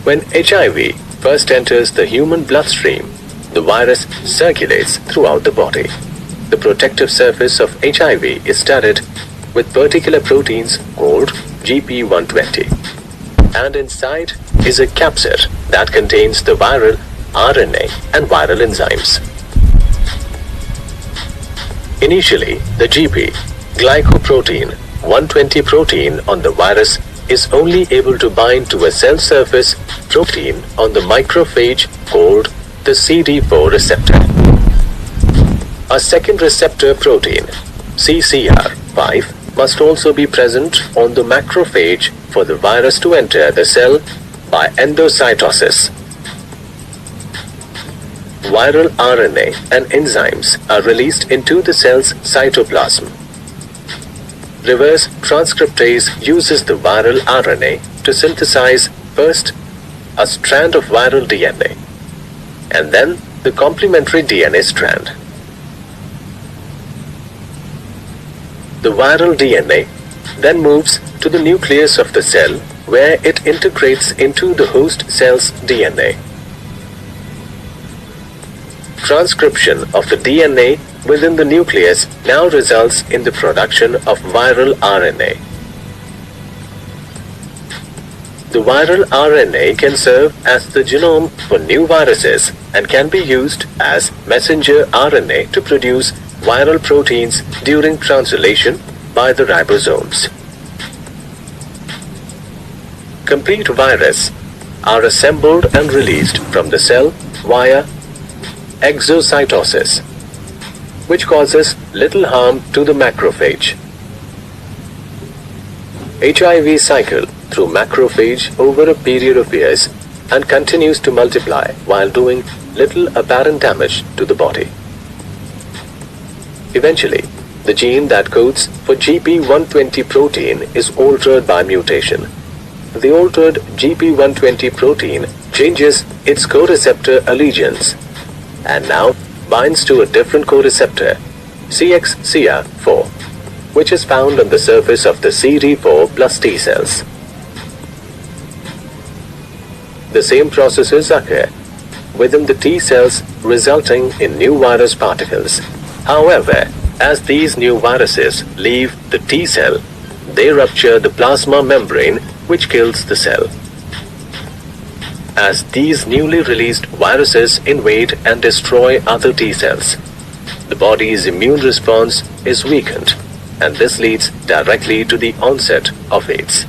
When HIV first enters the human bloodstream, the virus circulates throughout the body. The protective surface of HIV is studded with particular proteins called GP120. And inside is a capsid that contains the viral RNA and viral enzymes. Initially, the GP, glycoprotein 120 protein on the virus is only able to bind to a cell surface protein on the macrophage called the CD4 receptor. A second receptor protein, CCR5, must also be present on the macrophage for the virus to enter the cell by endocytosis. Viral RNA and enzymes are released into the cell's cytoplasm. Reverse transcriptase uses the viral RNA to synthesize first a strand of viral DNA and then the complementary DNA strand. The viral DNA then moves to the nucleus of the cell where it integrates into the host cell's DNA. Transcription of the DNA within the nucleus now results in the production of viral RNA. The viral RNA can serve as the genome for new viruses and can be used as messenger RNA to produce viral proteins during translation by the ribosomes. Complete viruses are assembled and released from the cell via exocytosis, which causes little harm to the macrophage. HIV cycle through macrophage over a period of years and continues to multiply while doing little apparent damage to the body. Eventually, the gene that codes for GP120 protein is altered by mutation. The altered GP120 protein changes its co-receptor allegiance and now binds to a different co-receptor, CXCR4, which is found on the surface of the CD4 plus T cells. The same processes occur within the T cells, resulting in new virus particles. However, as these new viruses leave the T cell, they rupture the plasma membrane, which kills the cell. As these newly released viruses invade and destroy other T cells, the body's immune response is weakened, and this leads directly to the onset of AIDS.